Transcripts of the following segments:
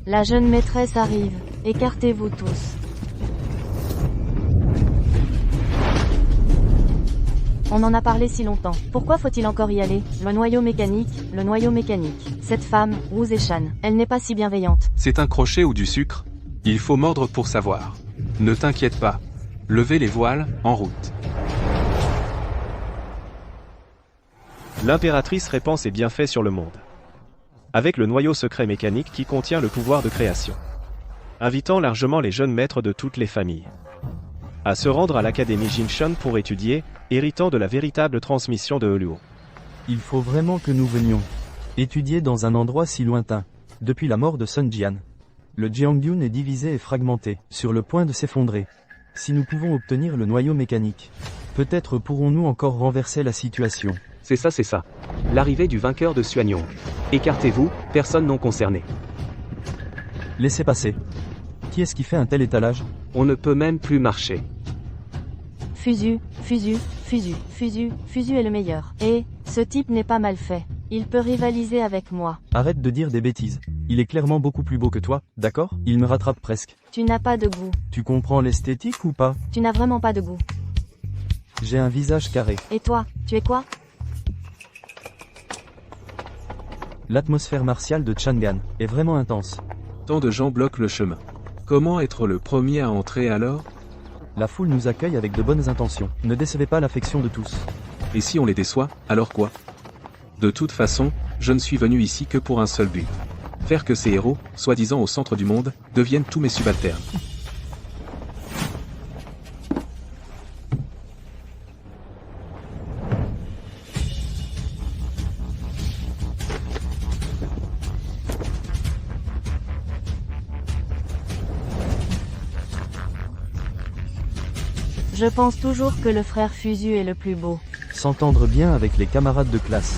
La jeune maîtresse arrive. Écartez-vous tous. On en a parlé si longtemps. Pourquoi faut-il encore y aller? Le noyau mécanique, le noyau mécanique. Cette femme, Wu Zeshan, elle n'est pas si bienveillante. C'est un crochet ou du sucre? Il faut mordre pour savoir. Ne t'inquiète pas. Levez les voiles, en route. L'impératrice répand ses bienfaits sur le monde. Avec le noyau secret mécanique qui contient le pouvoir de création. Invitant largement les jeunes maîtres de toutes les familles à se rendre à l'académie Jinshan pour étudier, héritant de la véritable transmission de Heluo. Il faut vraiment que nous venions étudier dans un endroit si lointain. Depuis la mort de Sun Jian, le Jiangyun est divisé et fragmenté, sur le point de s'effondrer. Si nous pouvons obtenir le noyau mécanique, peut-être pourrons-nous encore renverser la situation. C'est ça. L'arrivée du vainqueur de Suanyong. Écartez-vous, personne non concerné. Laissez passer. Qui est-ce qui fait un tel étalage? On ne peut même plus marcher. Fusu est le meilleur. Et, ce type n'est pas mal fait. Il peut rivaliser avec moi. Arrête de dire des bêtises. Il est clairement beaucoup plus beau que toi, d'accord? Il me rattrape presque. Tu n'as pas de goût. Tu comprends l'esthétique ou pas? Tu n'as vraiment pas de goût. J'ai un visage carré. Et toi, tu es quoi? L'atmosphère martiale de Chang'an est vraiment intense. Tant de gens bloquent le chemin. Comment être le premier à entrer alors? La foule nous accueille avec de bonnes intentions. Ne décevez pas l'affection de tous. Et si on les déçoit, alors quoi? De toute façon, je ne suis venu ici que pour un seul but. Faire que ces héros, soi-disant au centre du monde, deviennent tous mes subalternes. Je pense toujours que le frère Fusu est le plus beau. S'entendre bien avec les camarades de classe.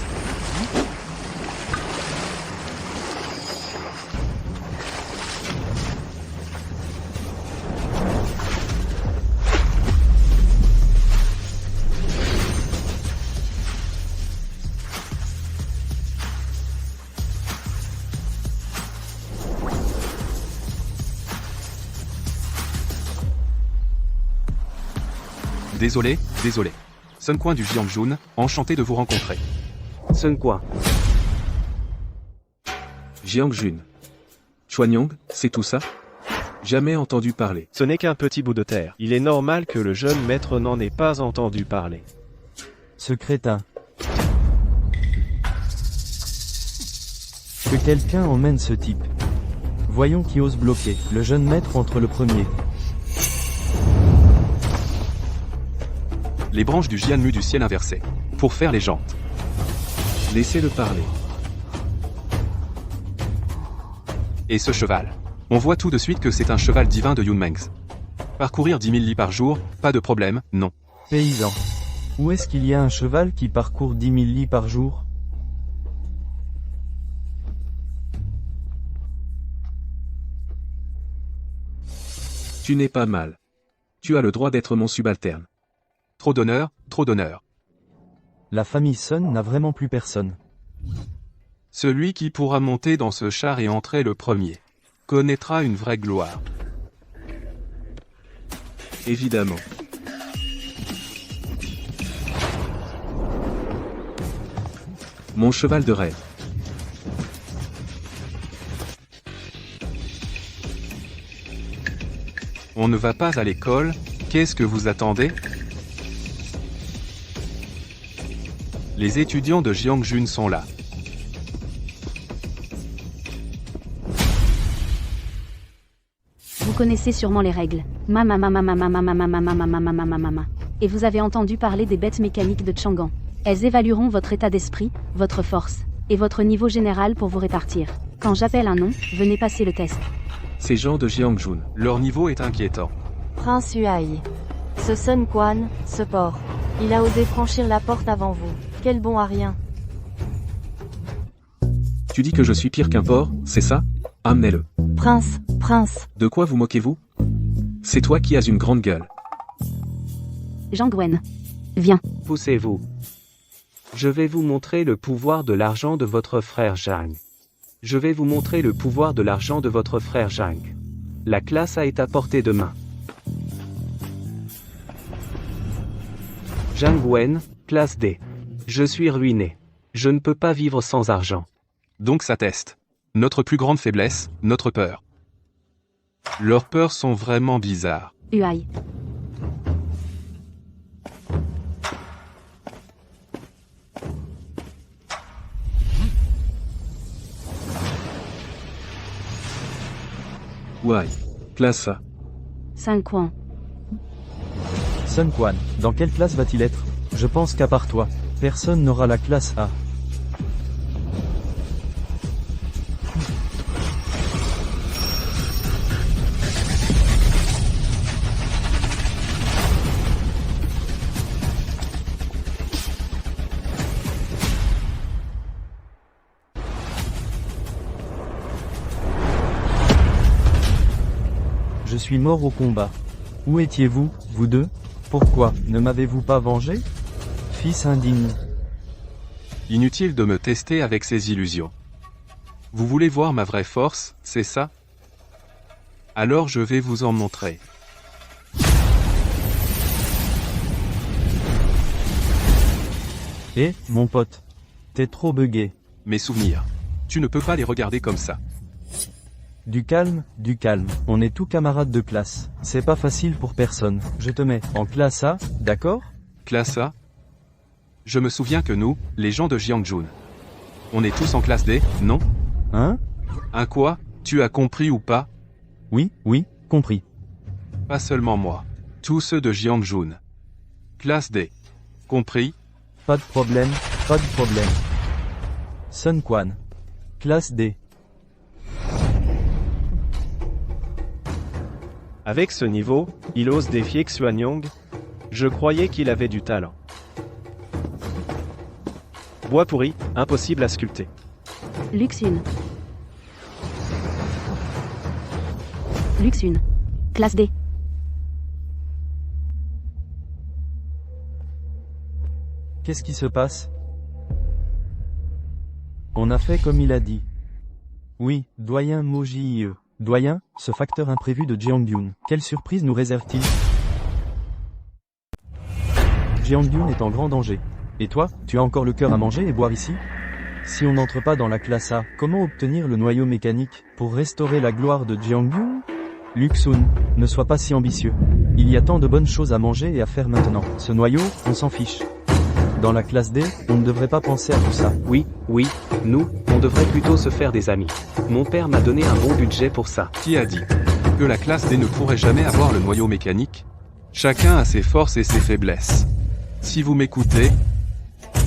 Désolé. Sun Quan du Jiangjun, enchanté de vous rencontrer. Sun quoi? Jiangjun. Chuanyong, c'est tout ça? Jamais entendu parler. Ce n'est qu'un petit bout de terre. Il est normal que le jeune maître n'en ait pas entendu parler. Ce crétin. Que quelqu'un emmène ce type. Voyons qui ose bloquer le jeune maître entre le premier. Les branches du Jianmu du ciel inversé. Pour faire les jantes. Laissez-le parler. Et ce cheval. On voit tout de suite que c'est un cheval divin de Yunmengs. Parcourir 10 000 lits par jour, pas de problème, non. Paysan. Où est-ce qu'il y a un cheval qui parcourt 10 000 lits par jour? Tu n'es pas mal. Tu as le droit d'être mon subalterne. Trop d'honneur, trop d'honneur. La famille Sun n'a vraiment plus personne. Celui qui pourra monter dans ce char et entrer le premier connaîtra une vraie gloire. Évidemment. Mon cheval de rêve. On ne va pas à l'école, qu'est-ce que vous attendez? Les étudiants de Jiangjun sont là. Vous connaissez sûrement les règles. Et vous avez entendu parler des bêtes mécaniques de Chang'an. Elles évalueront votre état d'esprit, votre force, et votre niveau général pour vous répartir. Quand j'appelle un nom, venez passer le test. Ces gens de Jiangjun, leur niveau est inquiétant. Prince Huai. Ce Sun Quan, ce porc. Il a osé franchir la porte avant vous. Quel bon à rien. Tu dis que je suis pire qu'un porc, c'est ça? Amenez-le. Prince. De quoi vous moquez-vous? C'est toi qui as une grande gueule. Jean Gwen. Viens. Poussez-vous. Je vais vous montrer le pouvoir de l'argent de votre frère Zhang. Je vais vous montrer le pouvoir de l'argent de votre frère Zhang. La classe A est à portée de main. Zhang Wen, classe D. Je suis ruiné. Je ne peux pas vivre sans argent. Donc ça teste. Notre plus grande faiblesse, notre peur. Leurs peurs sont vraiment bizarres. Huai. Ouais. Classe A. 5 Quan. Sun Quan, dans quelle classe va-t-il être? Je pense qu'à part toi, personne n'aura la classe A. Je suis mort au combat. Où étiez-vous, vous deux? Pourquoi ne m'avez-vous pas vengé? Fils indigne. Inutile de me tester avec ces illusions. Vous voulez voir ma vraie force, c'est ça? Alors je vais vous en montrer. Eh, mon pote. T'es trop bugué. Mes souvenirs. Tu ne peux pas les regarder comme ça. Du calme, on est tous camarades de classe. C'est pas facile pour personne. Je te mets en classe A, d'accord? Classe A? Je me souviens que nous, les gens de Jiangjun, on est tous en classe D, non? Hein? Un quoi? Tu as compris ou pas? Oui, compris. Pas seulement moi. Tous ceux de Jiangjun. Classe D. Compris? Pas de problème. Sun Quan. Classe D. Avec ce niveau, il ose défier Xuanyong. Je croyais qu'il avait du talent. Bois pourri, impossible à sculpter. Luxune. Luxune. Classe D. Qu'est-ce qui se passe? On a fait comme il a dit. Oui, doyen Moji. Doyen, ce facteur imprévu de Jiangyun, quelle surprise nous réserve-t-il? Jiangyun est en grand danger. Et toi, tu as encore le cœur à manger et boire ici? Si on n'entre pas dans la classe A, comment obtenir le noyau mécanique pour restaurer la gloire de Jiangyun? Luxun, ne sois pas si ambitieux. Il y a tant de bonnes choses à manger et à faire maintenant. Ce noyau, on s'en fiche. Dans la classe D, on ne devrait pas penser à tout ça. Oui, nous, on devrait plutôt se faire des amis. Mon père m'a donné un bon budget pour ça. Qui a dit que la classe D ne pourrait jamais avoir le noyau mécanique? Chacun a ses forces et ses faiblesses. Si vous m'écoutez,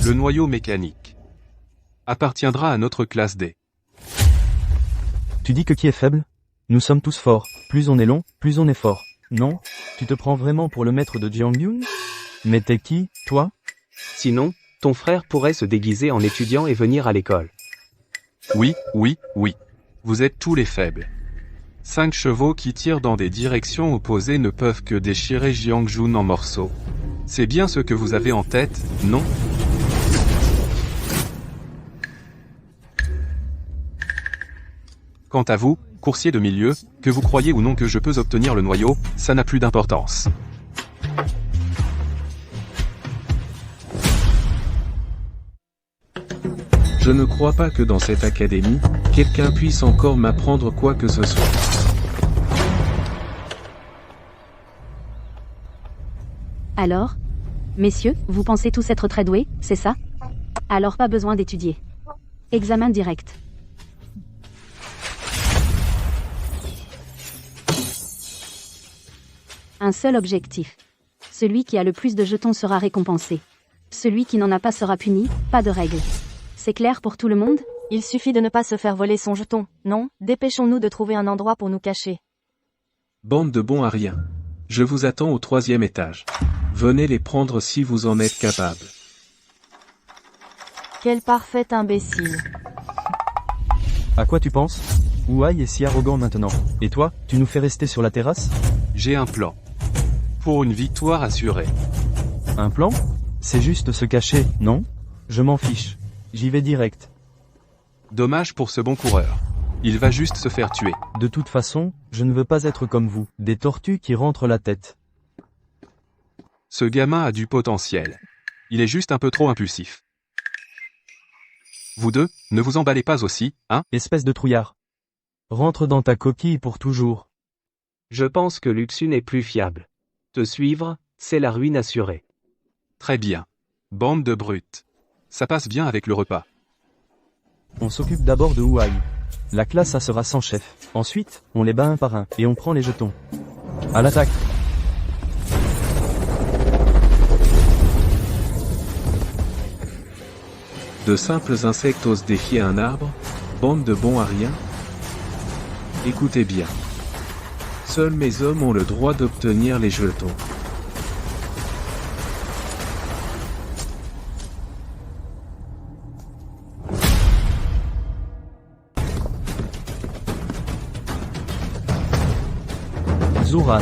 le noyau mécanique appartiendra à notre classe D. Tu dis que qui est faible? Nous sommes tous forts. Plus on est long, plus on est fort. Non? Tu te prends vraiment pour le maître de Jiangyun? Mais t'es qui, toi? Sinon, ton frère pourrait se déguiser en étudiant et venir à l'école. Oui. Vous êtes tous les faibles. 5 chevaux qui tirent dans des directions opposées ne peuvent que déchirer Jiangjun en morceaux. C'est bien ce que vous avez en tête, non? Quant à vous, coursier de milieu, que vous croyez ou non que je peux obtenir le noyau, ça n'a plus d'importance. Je ne crois pas que dans cette académie, quelqu'un puisse encore m'apprendre quoi que ce soit. Alors? Messieurs, vous pensez tous être très doués, c'est ça? Alors pas besoin d'étudier. Examen direct. Un seul objectif. Celui qui a le plus de jetons sera récompensé. Celui qui n'en a pas sera puni, pas de règles. C'est clair pour tout le monde? Il suffit de ne pas se faire voler son jeton, non? Dépêchons-nous de trouver un endroit pour nous cacher. Bande de bons à rien. Je vous attends au 3e étage. Venez les prendre si vous en êtes capable. Quel parfait imbécile. À quoi tu penses? Huai est si arrogant maintenant. Et toi, tu nous fais rester sur la terrasse? J'ai un plan. Pour une victoire assurée. Un plan? C'est juste se cacher, non? Je m'en fiche. J'y vais direct. Dommage pour ce bon coureur. Il va juste se faire tuer. De toute façon, je ne veux pas être comme vous, des tortues qui rentrent la tête. Ce gamin a du potentiel. Il est juste un peu trop impulsif. Vous deux, ne vous emballez pas aussi, hein? Espèce de trouillard. Rentre dans ta coquille pour toujours. Je pense que Luxune est plus fiable. Te suivre, c'est la ruine assurée. Très bien. Bande de brutes. Ça passe bien avec le repas. On s'occupe d'abord de Huai. La classe A sera sans chef. Ensuite, on les bat un par un, et on prend les jetons. À l'attaque. De simples insectes osent défier un arbre, bande de bons à rien. Écoutez bien. Seuls mes hommes ont le droit d'obtenir les jetons. Zoran.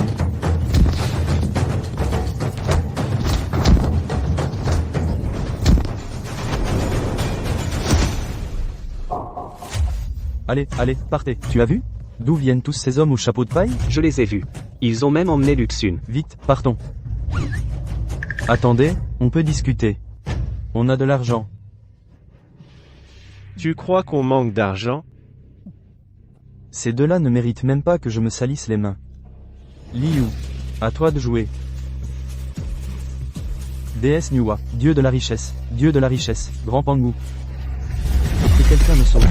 Allez, allez, partez. Tu as vu? D'où viennent tous ces hommes au chapeau de paille? Je les ai vus. Ils ont même emmené Luxune. Vite, partons. Attendez, on peut discuter. On a de l'argent. Tu crois qu'on manque d'argent? Ces deux-là ne méritent même pas que je me salisse les mains. Liu, à toi de jouer. Déesse Nuwa, dieu de la richesse, grand Pangu. Que quelqu'un me sauve.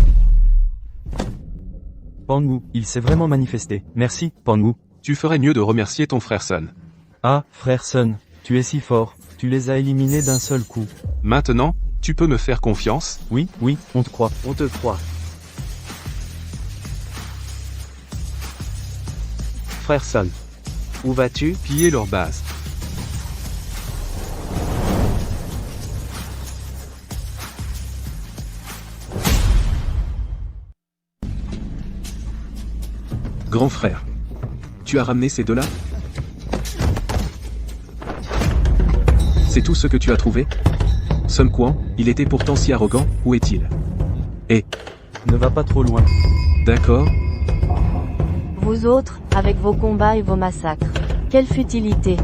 Pangu, il s'est vraiment manifesté. Merci, Pangu. Tu ferais mieux de remercier ton frère Sun. Ah, frère Sun, tu es si fort. Tu les as éliminés d'un seul coup. Maintenant, tu peux me faire confiance? Oui, oui, on te croit. On te croit. Frère Sun. Où vas-tu? Piller leur base. Grand frère. Tu as ramené ces deux-là? C'est tout ce que tu as trouvé? Sun Quan, il était pourtant si arrogant, où est-il? Ne va pas trop loin. D'accord, Vous autres, avec vos combats et vos massacres. Quelle futilité.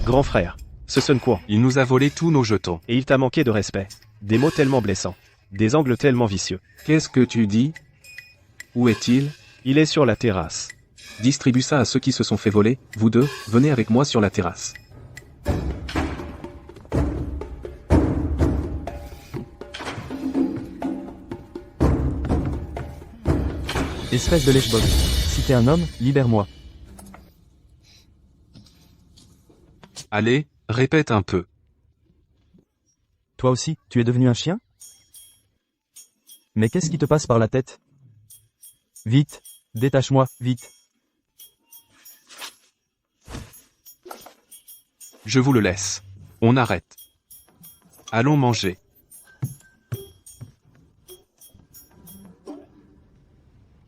Grand frère, ce Sun Quan, Il nous a volé tous nos jetons. et il t'a manqué de respect. Des mots tellement blessants. Des angles tellement vicieux. qu'est-ce que tu dis? Où est-il? Il est sur la terrasse. Distribue ça à ceux qui se sont fait voler, vous deux, venez avec moi sur la terrasse. Espèce de lèche-botte. Si t'es un homme, libère-moi. Allez, répète un peu. Toi aussi, tu es devenu un chien? Mais qu'est-ce qui te passe par la tête? Vite, détache-moi, vite. Je vous le laisse. On arrête. Allons manger.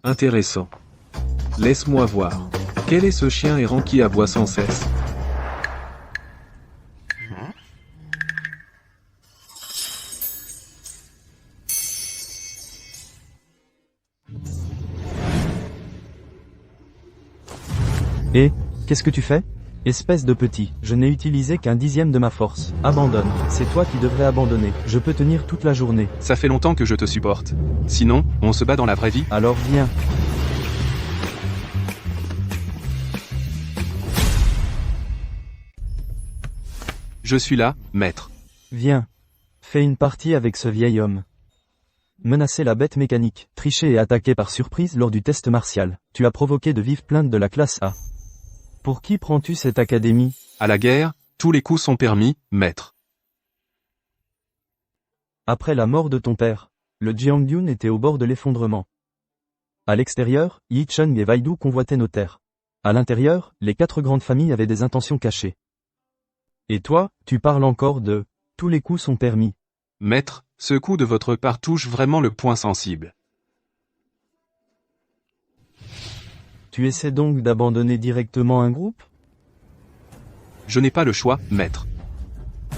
Intéressant. Laisse-moi voir. Quel est ce chien errant qui aboie sans cesse? Et, qu'est-ce que tu fais? Espèce de petit, je n'ai utilisé qu'un dixième de ma force. Abandonne. C'est toi qui devrais abandonner. Je peux tenir toute la journée. Ça fait longtemps que je te supporte. Sinon, on se bat dans la vraie vie. Alors viens. Je suis là, maître. Viens. Fais une partie avec ce vieil homme. Menacer la bête mécanique, tricher et attaquer par surprise lors du test martial. Tu as provoqué de vives plaintes de la classe A. Pour qui prends-tu cette académie? À la guerre, tous les coups sont permis, maître. Après la mort de ton père, le Jiangyun était au bord de l'effondrement. À l'extérieur, Yicheng et Waidu convoitaient nos terres. À l'intérieur, les 4 grandes familles avaient des intentions cachées. Et toi, tu parles encore de « tous les coups sont permis ». Maître, ce coup de votre part touche vraiment le point sensible. Tu essaies donc d'abandonner directement un groupe? Je n'ai pas le choix, maître.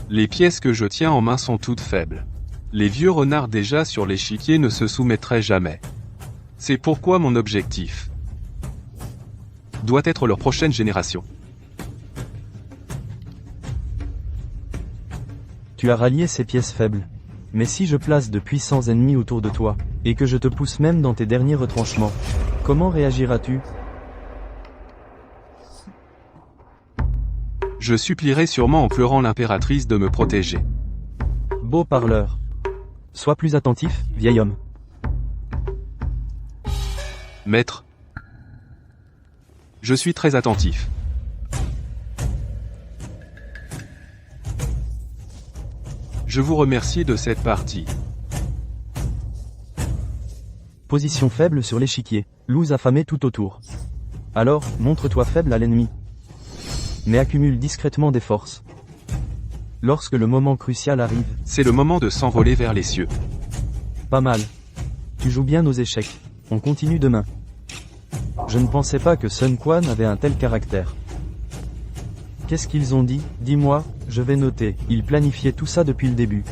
Les pièces que je tiens en main sont toutes faibles. Les vieux renards déjà sur l'échiquier ne se soumettraient jamais. C'est pourquoi mon objectif doit être leur prochaine génération. Tu as rallié ces pièces faibles. Mais si je place de puissants ennemis autour de toi, et que je te pousse même dans tes derniers retranchements, comment réagiras-tu? Je supplierai sûrement en pleurant l'impératrice de me protéger. Beau parleur. Sois plus attentif, vieil homme. Maître, je suis très attentif. Je vous remercie de cette partie. Position faible sur l'échiquier, loups affamés tout autour. Alors, montre-toi faible à l'ennemi. Mais accumule discrètement des forces. Lorsque le moment crucial arrive, C'est le moment de s'envoler vers les cieux. pas mal. Tu joues bien nos échecs. On continue demain. Je ne pensais pas que Sun Quan avait un tel caractère. Qu'est-ce qu'ils ont dit? Dis-moi, je vais noter. Ils planifiaient tout ça depuis le début.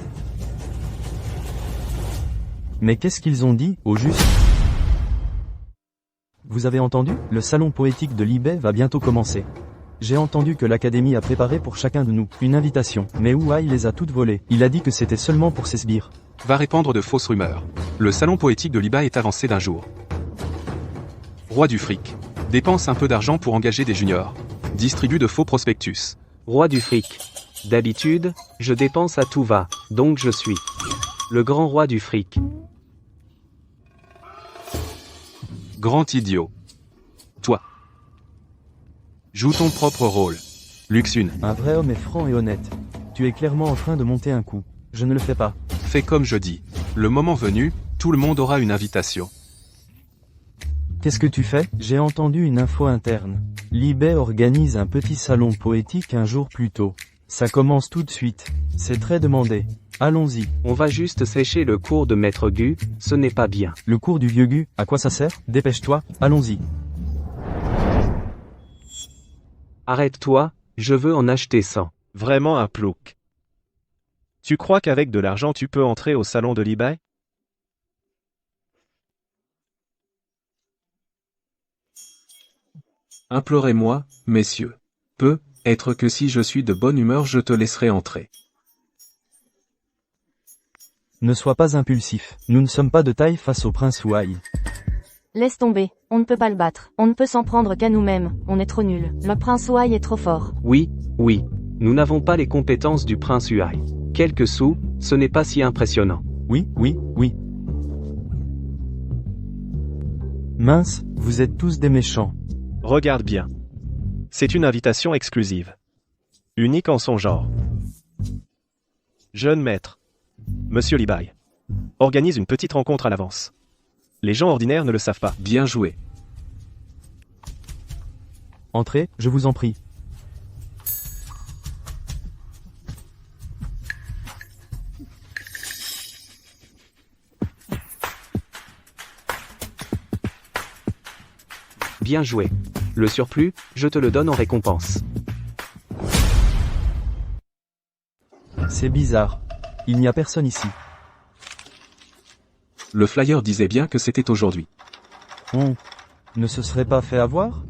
Mais qu'est-ce qu'ils ont dit, au juste? Vous avez entendu? Le salon poétique de Li Bei va bientôt commencer. J'ai entendu que l'Académie a préparé pour chacun de nous une invitation, mais Wu Ai les a toutes volées. Il a dit que c'était seulement pour ses sbires. Va répandre de fausses rumeurs. Le salon poétique de Li Bei est avancé d'un jour. Roi du fric. Dépense un peu d'argent pour engager des juniors. Distribue de faux prospectus. Roi du fric. D'habitude, je dépense à tout va, donc je suis le grand roi du fric. Grand idiot. Toi. Joue ton propre rôle. Luxune, Un vrai homme est franc et honnête. Tu es clairement en train de monter un coup. Je ne le fais pas. fais comme je dis. Le moment venu, tout le monde aura une invitation. Qu'est-ce que tu fais? J'ai entendu une info interne. Li Bei organise un petit salon poétique un jour plus tôt. Ça commence tout de suite. C'est très demandé. Allons-y. On va juste sécher le cours de Maître Gu, ce n'est pas bien. Le cours du vieux Gu, à quoi ça sert? Dépêche-toi, allons-y. Arrête-toi, je veux en acheter 100. Vraiment un plouc. Tu crois qu'avec de l'argent tu peux entrer au salon de Li Bei? Implorez-moi, messieurs. Peut être que si je suis de bonne humeur je te laisserai entrer. Ne sois pas impulsif. Nous ne sommes pas de taille face au prince Wu Ai. Laisse tomber, on ne peut pas le battre. On ne peut s'en prendre qu'à nous-mêmes, on est trop nuls. Le prince Wu Ai est trop fort. Oui, oui. Nous n'avons pas les compétences du prince Wu Ai. Quelques sous, ce n'est pas si impressionnant. Oui, oui, oui. Mince, vous êtes tous des méchants. Regarde bien. C'est une invitation exclusive. Unique en son genre. Jeune maître. Monsieur Li Bei. Organise une petite rencontre à l'avance. Les gens ordinaires ne le savent pas. Bien joué. Entrez, je vous en prie. Bien joué. Le surplus, je te le donne en récompense. C'est bizarre. Il n'y a personne ici. Le flyer disait bien que c'était aujourd'hui. On ne se serait pas fait avoir?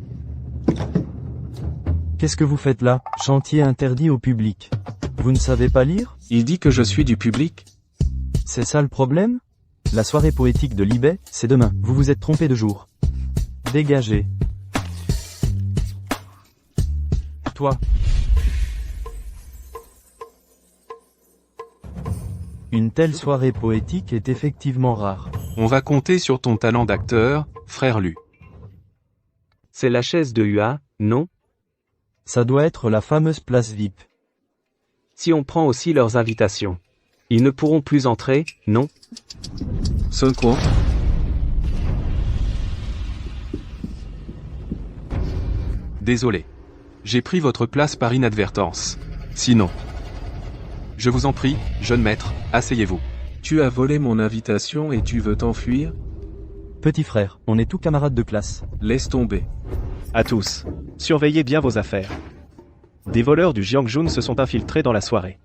Qu'est-ce que vous faites là? Chantier interdit au public. Vous ne savez pas lire? Il dit que je suis du public? C'est ça le problème? La soirée poétique de Li Bei, c'est demain. Vous vous êtes trompé de jour. Dégagez. Toi. Une telle soirée poétique est effectivement rare. On va compter sur ton talent d'acteur, frère Lu. C'est la chaise de Hua, non? Ça doit être la fameuse place VIP. Si on prend aussi leurs invitations. Ils ne pourront plus entrer, non? Sun Quan? Désolé. J'ai pris votre place par inadvertance. Sinon. Je vous en prie, jeune maître, asseyez-vous. Tu as volé mon invitation et tu veux t'enfuir? Petit frère, on est tous camarades de classe. Laisse tomber. À tous. Surveillez bien vos affaires. Des voleurs du Jiangjun se sont infiltrés dans la soirée.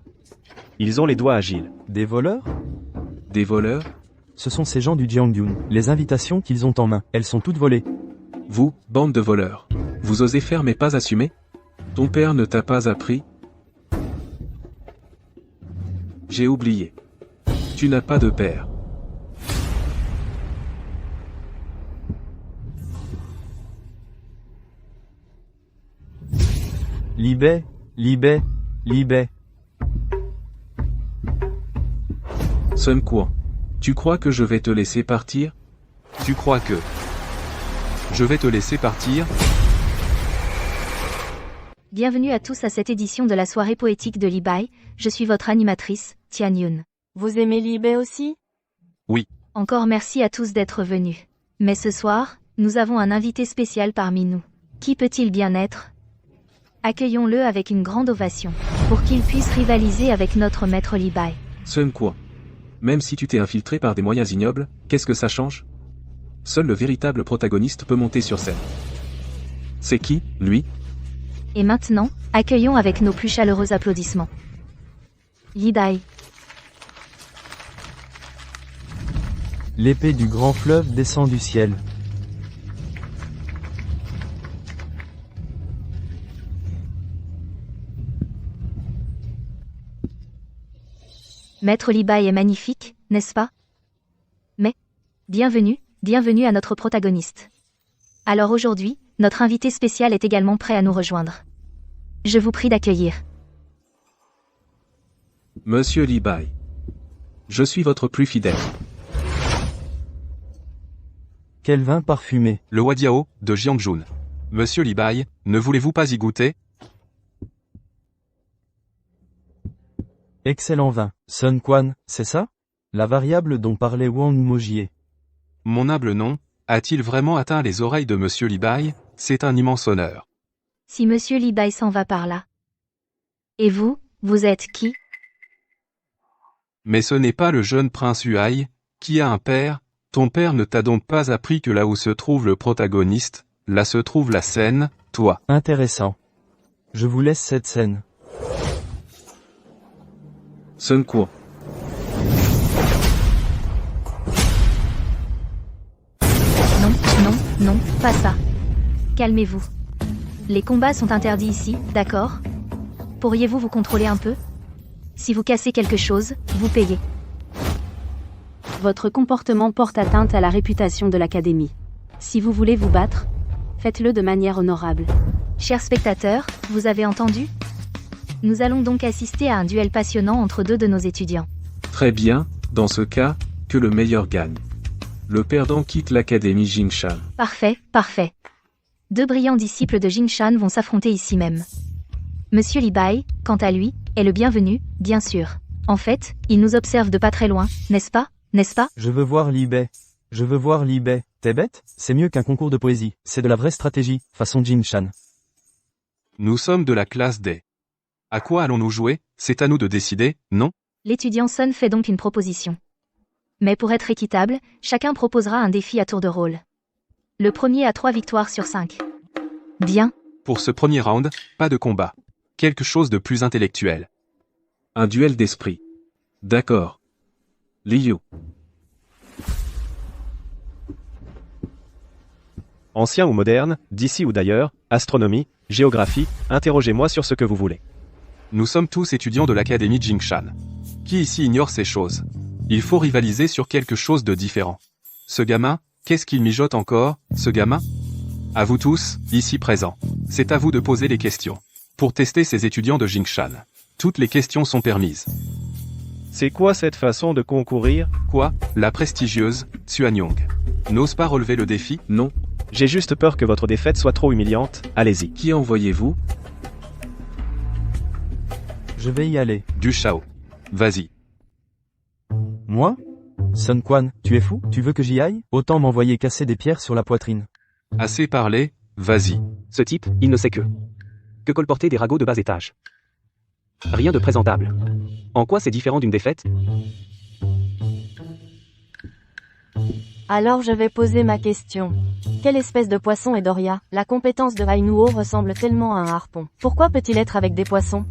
Ils ont les doigts agiles. Des voleurs? Des voleurs? Ce sont ces gens du Jiangyun. Les invitations qu'ils ont en main, elles sont toutes volées. Vous, bande de voleurs. Vous osez faire mais pas assumer? Ton père ne t'a pas appris? J'ai oublié. Tu n'as pas de père. Libé, Libé, Libé. Sun Quan. Tu crois que je vais te laisser partir? Tu crois que je vais te laisser partir? Bienvenue à tous à cette édition de la soirée poétique de Li Bai. Je suis votre animatrice, Tian Yun. Vous aimez Libé aussi? Encore merci à tous d'être venus. Mais ce soir, nous avons un invité spécial parmi nous. Qui peut-il bien être? Accueillons-le avec une grande ovation, pour qu'il puisse rivaliser avec notre maître Li Bai. Sun Quan. Même si tu t'es infiltré par des moyens ignobles, qu'est-ce que ça change? Seul le véritable protagoniste peut monter sur scène. C'est qui, lui? Et maintenant, accueillons avec nos plus chaleureux applaudissements Li Bai. L'épée du grand fleuve descend du ciel. Maître Li Bai est magnifique, n'est-ce pas? Mais, bienvenue à notre protagoniste. Alors aujourd'hui, notre invité spécial est également prêt à nous rejoindre. Je vous prie d'accueillir Monsieur Li Bai. Je suis votre plus fidèle. Quel vin parfumé. Le Wadiao, de Jiangjun. Monsieur Li Bai, ne voulez-vous pas y goûter? Excellent vin. Sun Quan, c'est ça? La variable dont parlait Wang Mojie. Mon humble nom, a-t-il vraiment atteint les oreilles de Monsieur Li Bai? C'est un immense honneur. si Monsieur Li Bai s'en va par là. Et vous, vous êtes qui? Mais ce n'est pas le jeune prince Huai, qui a un père. Ton père ne t'a donc pas appris que là où se trouve le protagoniste, là se trouve la scène, toi. Intéressant. Je vous laisse cette scène. Sun Quan. Non, pas ça. Calmez-vous. Les combats sont interdits ici, d'accord? Pourriez-vous vous contrôler un peu? Si vous cassez quelque chose, vous payez. Votre comportement porte atteinte à la réputation de l'Académie. Si vous voulez vous battre, faites-le de manière honorable. Chers spectateurs, vous avez entendu? Nous allons donc assister à un duel passionnant entre deux de nos étudiants. Très bien, dans ce cas, que le meilleur gagne. Le perdant quitte l'Académie Jingshan. Parfait. Deux brillants disciples de Jingshan vont s'affronter ici même. Monsieur Li Bai, quant à lui, est le bienvenu, bien sûr. En fait, il nous observe de pas très loin, n'est-ce pas? Je veux voir Li Bai. T'es bête? C'est mieux qu'un concours de poésie. C'est de la vraie stratégie, façon Jingshan. Nous sommes de la classe D. À quoi allons-nous jouer? C'est à nous de décider, non? L'étudiant Sun fait donc une proposition. Mais pour être équitable, chacun proposera un défi à tour de rôle. Le premier a 3 victoires sur 5. Bien. Pour ce premier round, pas de combat. Quelque chose de plus intellectuel. Un duel d'esprit. D'accord. Liu. Ancien ou moderne, d'ici ou d'ailleurs, astronomie, géographie, interrogez-moi sur ce que vous voulez. Nous sommes tous étudiants de l'Académie Jingshan. Qui ici ignore ces choses? Il faut rivaliser sur quelque chose de différent. Ce gamin, qu'est-ce qu'il mijote encore, ce gamin? À vous tous, ici présents. C'est à vous de poser les questions. Pour tester ces étudiants de Jingshan. Toutes les questions sont permises. C'est quoi cette façon de concourir? Quoi? La prestigieuse, Xuanyong. N'ose pas relever le défi? Non. J'ai juste peur que votre défaite soit trop humiliante, allez-y. Qui envoyez-vous? Je vais y aller. Du Shao. Vas-y. Moi? Sun Quan, tu es fou? Tu veux que j'y aille? Autant m'envoyer casser des pierres sur la poitrine. Assez parlé, vas-y. Ce type, il ne sait que colporter des ragots de bas étage. Rien de présentable. En quoi c'est différent d'une défaite? Alors je vais poser ma question. Quelle espèce de poisson est Doria? La compétence de Ainuo ressemble tellement à un harpon. Pourquoi peut-il être avec des poissons?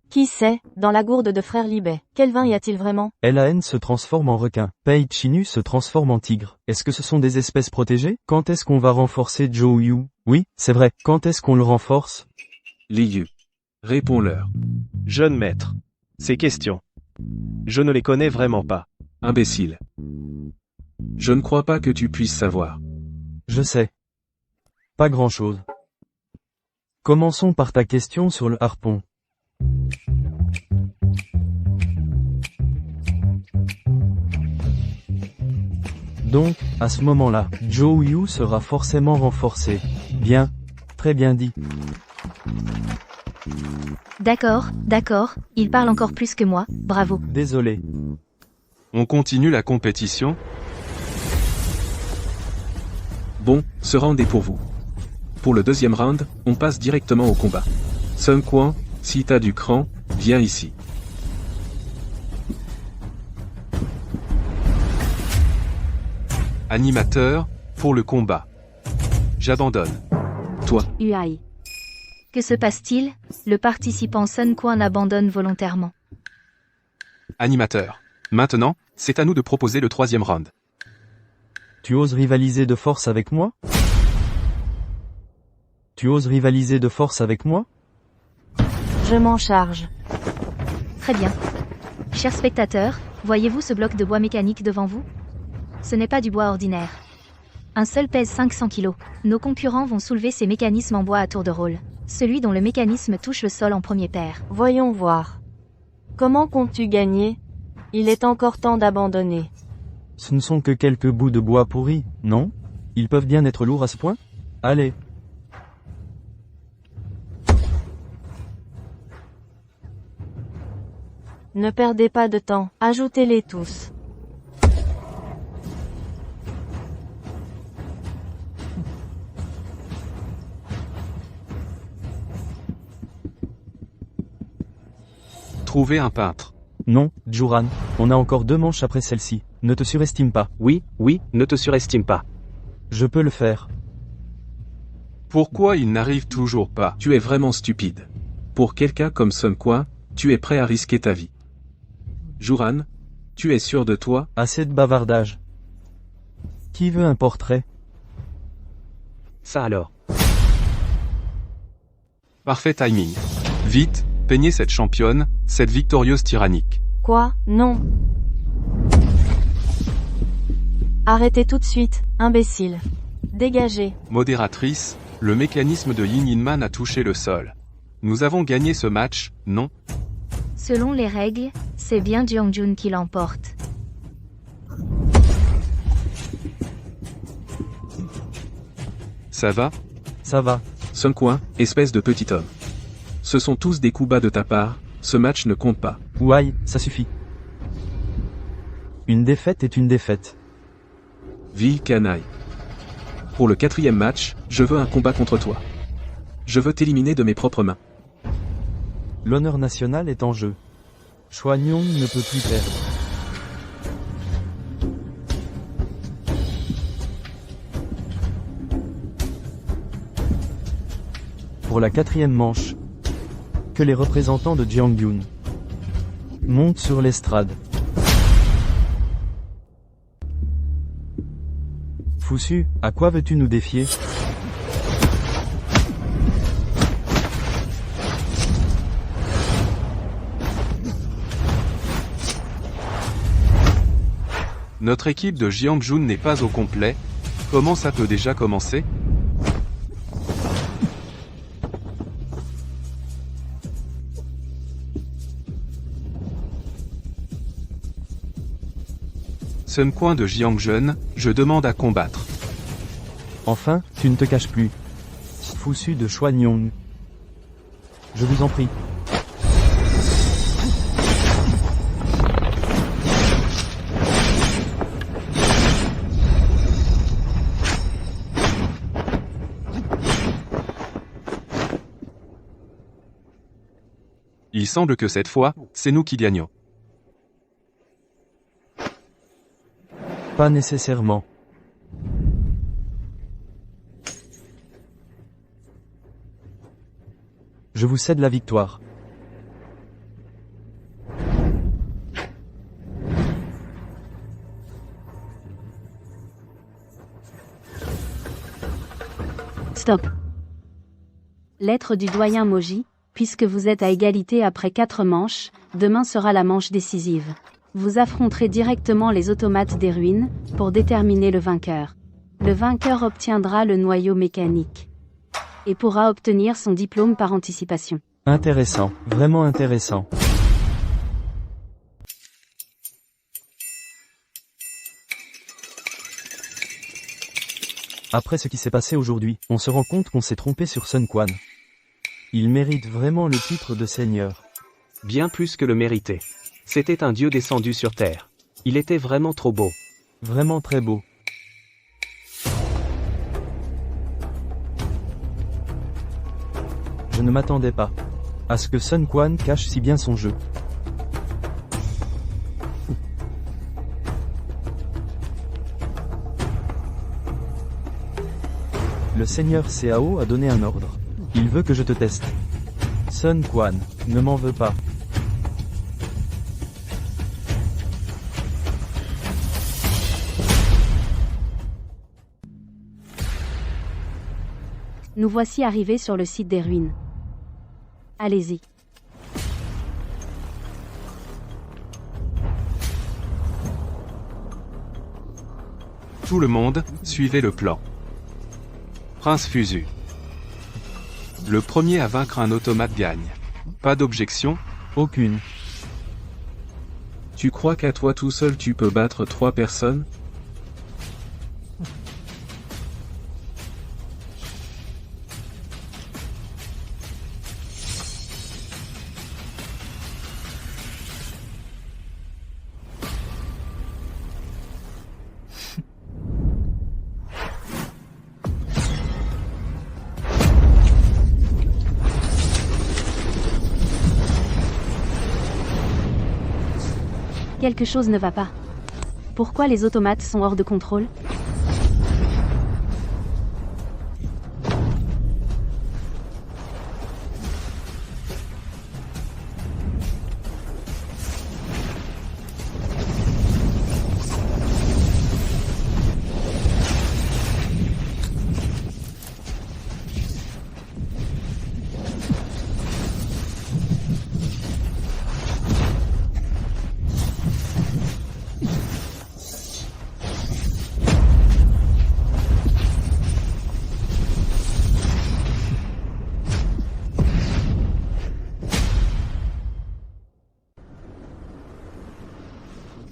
Qui sait, dans la gourde de Frère Libet, quel vin y a-t-il vraiment? Lan se transforme en requin. Pei Chinu se transforme en tigre. Est-ce que ce sont des espèces protégées? Quand est-ce qu'on va renforcer Zhou Yu? Oui, c'est vrai. Quand est-ce qu'on le renforce? Liu. Réponds-leur. Jeune maître. Ces questions. Je ne les connais vraiment pas. Imbécile. Je ne crois pas que tu puisses savoir. Je sais. Pas grand-chose. Commençons par ta question sur le harpon. Donc, à ce moment-là, Zhou Yu sera forcément renforcé. Bien. Très bien dit. D'accord, il parle encore plus que moi, bravo. Désolé. On continue la compétition? Bon, ce round est pour vous. Pour le deuxième round, on passe directement au combat. Sun Quan, si t'as du cran, viens ici. Animateur, pour le combat. J'abandonne. Toi, Uai. Que se passe-t-il? Le participant Sun Quan abandonne volontairement. Animateur. Maintenant, c'est à nous de proposer le troisième round. Tu oses rivaliser de force avec moi? Tu oses rivaliser de force avec moi? Je m'en charge. Très bien. Chers spectateurs, voyez-vous ce bloc de bois mécanique devant vous? Ce n'est pas du bois ordinaire. Un seul pèse 500 kg. Nos concurrents vont soulever ces mécanismes en bois à tour de rôle. Celui dont le mécanisme touche le sol en premier perd. Voyons voir. Comment comptes-tu gagner? Il est encore temps d'abandonner. Ce ne sont que quelques bouts de bois pourris, non? Ils peuvent bien être lourds à ce point? Allez. Ne perdez pas de temps, ajoutez-les tous. Trouvez un peintre. Non, Juran, on a encore 2 manches après celle-ci. Ne te surestime pas. Oui, ne te surestime pas. Je peux le faire. Pourquoi il n'arrive toujours pas? tu es vraiment stupide. Pour quelqu'un comme Sun Quan, tu es prêt à risquer ta vie. Juran, tu es sûr de toi? Assez de bavardage. Qui veut un portrait? Ça alors. Parfait timing. Vite, peignez cette championne, cette victorieuse tyrannique. Quoi? Non. Arrêtez tout de suite, imbécile. Dégagez. Modératrice, le mécanisme de Yin Yin Man a touché le sol. Nous avons gagné ce match, non? Selon les règles, c'est bien Jeongjun qui l'emporte. Ça va? Ça va. Sun Quan, espèce de petit homme. Ce sont tous des coups bas de ta part, ce match ne compte pas. Ouaille, ça suffit. Une défaite est une défaite. Ville canaille. Pour le 4e match, je veux un combat contre toi. Je veux t'éliminer de mes propres mains. L'honneur national est en jeu. Chouanyong ne peut plus perdre. Pour la 4e manche, que les représentants de Jeongyun montent sur l'estrade. Fusu, à quoi veux-tu nous défier? Notre équipe de Jeongjun n'est pas au complet. Comment ça peut déjà commencer? Sun Quan de Jeongjun, je demande à combattre. Enfin, tu ne te caches plus. Fusu de Chouanyong. Je vous en prie. Il semble que cette fois, c'est nous qui gagnons. Pas nécessairement. Je vous cède la victoire. Stop. Lettre du doyen Moji, puisque vous êtes à égalité après 4 manches, demain sera la manche décisive. Vous affronterez directement les automates des ruines, pour déterminer le vainqueur. Le vainqueur obtiendra le noyau mécanique. Et pourra obtenir son diplôme par anticipation. Intéressant, vraiment intéressant. Après ce qui s'est passé aujourd'hui, on se rend compte qu'on s'est trompé sur Sun Quan. Il mérite vraiment le titre de seigneur. Bien plus que le mériter. C'était un dieu descendu sur Terre. Il était vraiment trop beau. Vraiment très beau. Je ne m'attendais pas à ce que Sun Quan cache si bien son jeu. Le seigneur Cao a donné un ordre. Il veut que je te teste. Sun Quan, ne m'en veux pas. Nous voici arrivés sur le site des ruines. Allez-y. Tout le monde, suivez le plan. Prince Fuzu. Le premier à vaincre un automate gagne. Pas d'objection? Aucune. Tu crois qu'à toi tout seul tu peux battre 3 personnes? Quelque chose ne va pas. Pourquoi les automates sont hors de contrôle?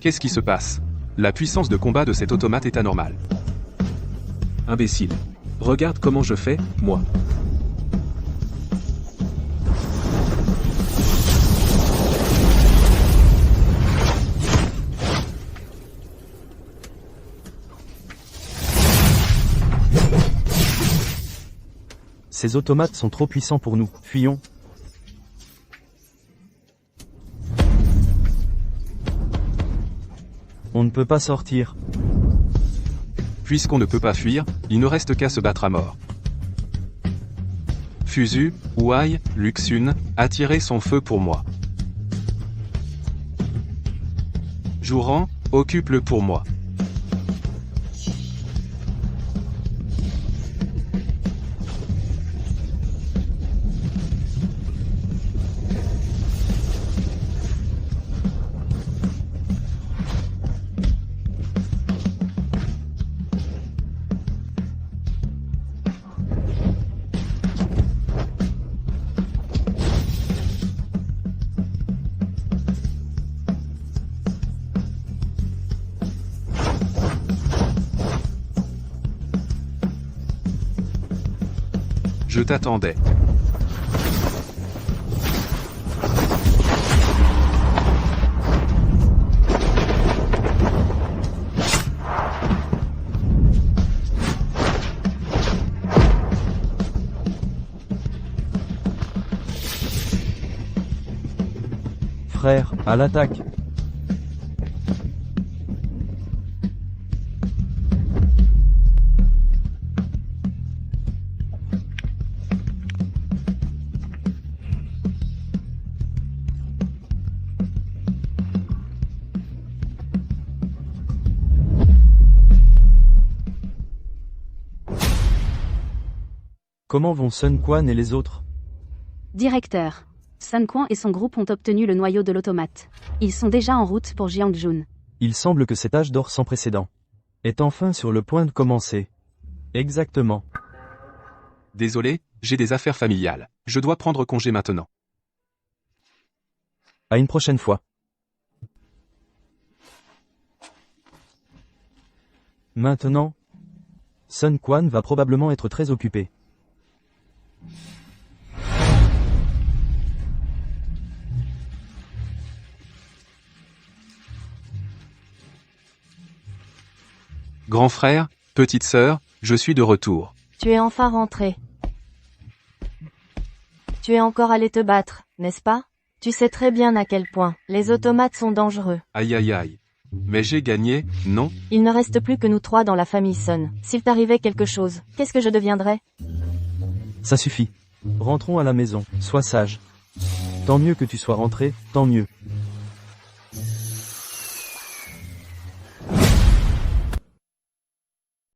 Qu'est-ce qui se passe? La puissance de combat de cet automate est anormale. Imbécile. Regarde comment je fais, moi. Ces automates sont trop puissants pour nous. Fuyons. On ne peut pas sortir. Puisqu'on ne peut pas fuir, il ne reste qu'à se battre à mort. Fuzu, Wai, Luxun, attirez son feu pour moi. Jouran, occupe-le pour moi. Je t'attendais. Frère, à l'attaque. Comment vont Sun Quan et les autres? Directeur. Sun Quan et son groupe ont obtenu le noyau de l'automate. Ils sont déjà en route pour Jiangjun. Il semble que cet âge d'or sans précédent est enfin sur le point de commencer. Exactement. Désolé, j'ai des affaires familiales. Je dois prendre congé maintenant. À une prochaine fois. Maintenant, Sun Quan va probablement être très occupé. Grand frère, petite sœur, je suis de retour. Tu es enfin rentré. Tu es encore allé te battre, n'est-ce pas? Tu sais très bien à quel point les automates sont dangereux. Aïe aïe aïe. Mais j'ai gagné, non? Il ne reste plus que nous trois dans la famille Sun. S'il t'arrivait quelque chose, qu'est-ce que je deviendrais? Ça suffit. Rentrons à la maison, sois sage. Tant mieux que tu sois rentré, tant mieux.